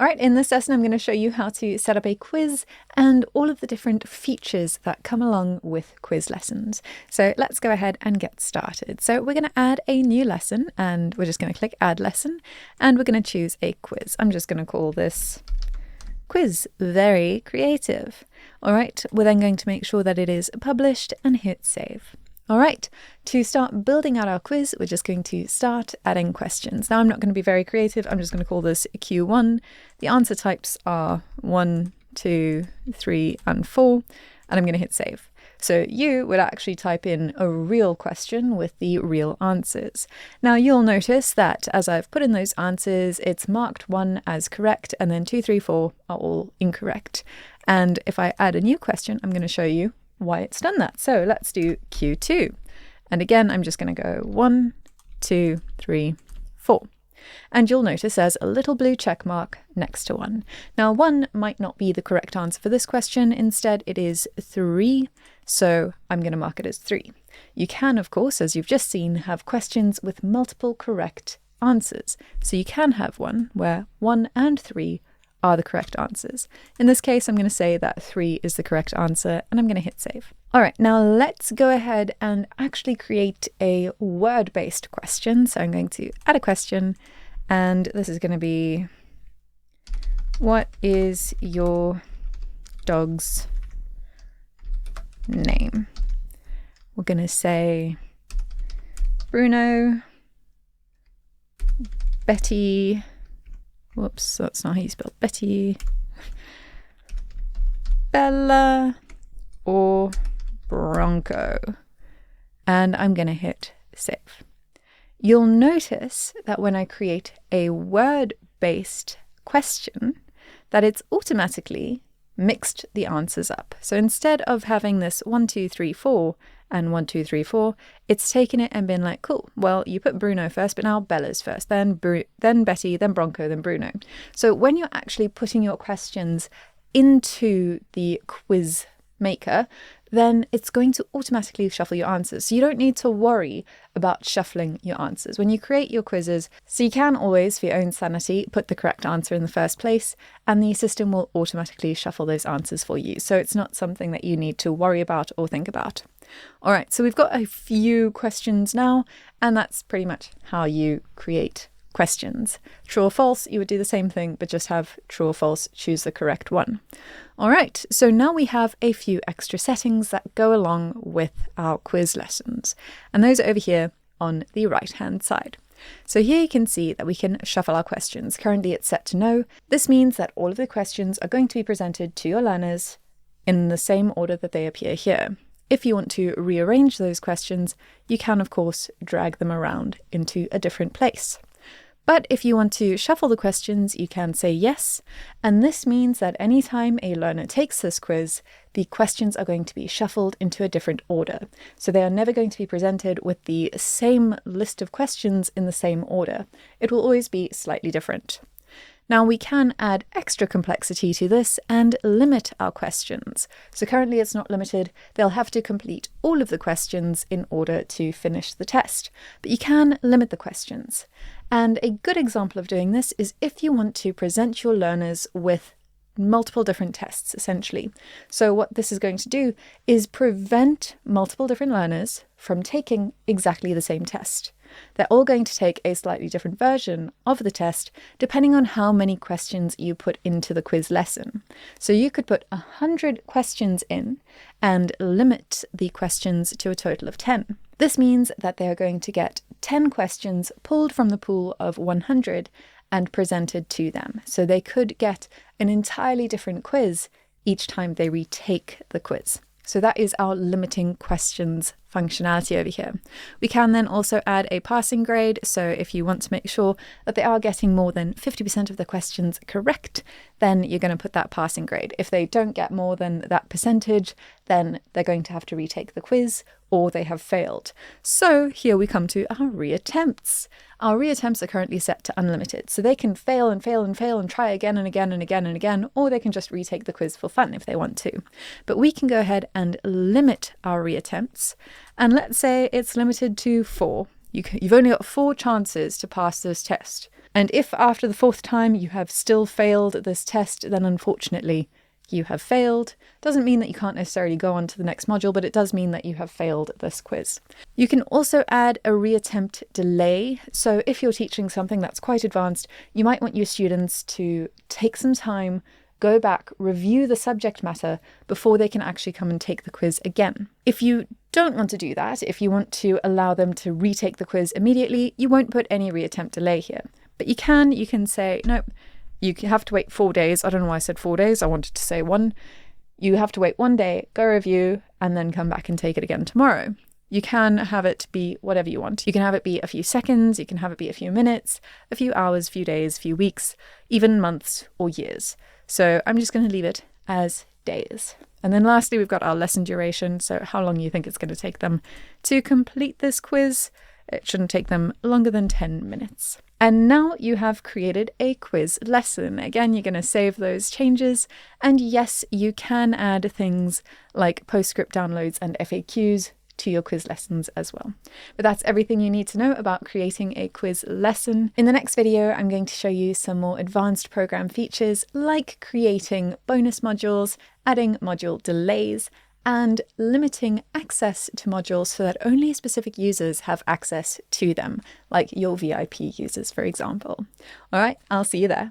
All right, in this lesson, I'm going to show you how to set up a quiz and all of the different features that come along with quiz lessons. So let's go ahead and get started. So we're going to add a new lesson and we're just going to click Add Lesson and we're going to choose a quiz. I'm just going to call this Quiz. Very creative. All right, we're then going to make sure that it is published and hit Save. All right, to start building out our quiz, we're just going to start adding questions. Now, I'm not going to be very creative. I'm just going to call this Q1. The answer types are 1, 2, 3, and 4, and I'm going to hit Save. So you would actually type in a real question with the real answers. Now, you'll notice that as I've put in those answers, it's marked 1 as correct, and then 2, 3, 4 are all incorrect. And if I add a new question, I'm going to show you why it's done that. So let's do Q2. And again, I'm just going to go 1, 2, 3, 4. And you'll notice there's a little blue check mark next to 1. Now, 1 might not be the correct answer for this question. Instead, it is 3. So I'm going to mark it as 3. You can, of course, as you've just seen, have questions with multiple correct answers. So you can have one where 1 and 3 are the correct answers. In this case, I'm going to say that 3 is the correct answer, and I'm going to hit Save. All right, now let's go ahead and actually create a word-based question. So I'm going to add a question, and this is going to be, what is your dog's name? We're going to say Bruno, Betty, whoops, that's not how you spell Betty, Bella, or Bronco. And I'm going to hit Save. You'll notice that when I create a word-based question, that it's automatically mixed the answers up. So instead of having this 1, 2, 3, 4 and 1, 2, 3, 4, it's taken it and been like, cool, well, you put Bruno first, but now Bella's first, then Betty, then Bronco, then Bruno. So when you're actually putting your questions into the quiz maker, then it's going to automatically shuffle your answers. So you don't need to worry about shuffling your answers when you create your quizzes. So you can always, for your own sanity, put the correct answer in the first place, and the system will automatically shuffle those answers for you. So it's not something that you need to worry about or think about. All right, so we've got a few questions now, and that's pretty much how you create questions. True or false, you would do the same thing, but just have true or false, choose the correct one. All right, so now we have a few extra settings that go along with our quiz lessons, and those are over here on the right-hand side. So here you can see that we can shuffle our questions. Currently it's set to no. This means that all of the questions are going to be presented to your learners in the same order that they appear here. If you want to rearrange those questions, you can, of course, drag them around into a different place. But if you want to shuffle the questions, you can say yes, and this means that anytime a learner takes this quiz, the questions are going to be shuffled into a different order. So they are never going to be presented with the same list of questions in the same order. It will always be slightly different. Now we can add extra complexity to this and limit our questions. So currently it's not limited. They'll have to complete all of the questions in order to finish the test, but you can limit the questions. And a good example of doing this is if you want to present your learners with multiple different tests, essentially. So what this is going to do is prevent multiple different learners from taking exactly the same test. They're all going to take a slightly different version of the test depending on how many questions you put into the quiz lesson. So you could put 100 questions in and limit the questions to a total of 10. This means that they are going to get 10 questions pulled from the pool of 100 and presented to them. So they could get an entirely different quiz each time they retake the quiz. So that is our limiting questions functionality over here. We can then also add a passing grade. So if you want to make sure that they are getting more than 50% of the questions correct, then you're going to put that passing grade. If they don't get more than that percentage, then they're going to have to retake the quiz or they have failed. So here we come to our reattempts. Our reattempts are currently set to unlimited, so they can fail and fail and fail and try again and again and again and again, or they can just retake the quiz for fun if they want to. But we can go ahead and limit our reattempts, and let's say it's limited to 4. You've only got 4 chances to pass this test. And if after the 4th time you have still failed this test, then unfortunately you have failed. Doesn't mean that you can't necessarily go on to the next module, but it does mean that you have failed this quiz. You can also add a reattempt delay. So if you're teaching something that's quite advanced, you might want your students to take some time, go back, review the subject matter before they can actually come and take the quiz again. If you don't want to do that, if you want to allow them to retake the quiz immediately, you won't put any reattempt delay here. But you can say, no, you have to wait 4 days. I don't know why I said 4 days. I wanted to say 1. You have to wait 1 day, go review, and then come back and take it again tomorrow. You can have it be whatever you want. You can have it be a few seconds, you can have it be a few minutes, a few hours, few days, few weeks, even months or years. So I'm just going to leave it as days. And then lastly, we've got our lesson duration. So how long you think it's going to take them to complete this quiz. It shouldn't take them longer than 10 minutes. And now you have created a quiz lesson. Again, you're going to save those changes. And yes, you can add things like PostScript downloads and FAQs to your quiz lessons as well. But that's everything you need to know about creating a quiz lesson. In the next video, I'm going to show you some more advanced program features like creating bonus modules, adding module delays, and limiting access to modules so that only specific users have access to them, like your VIP users, for example. All right, I'll see you there.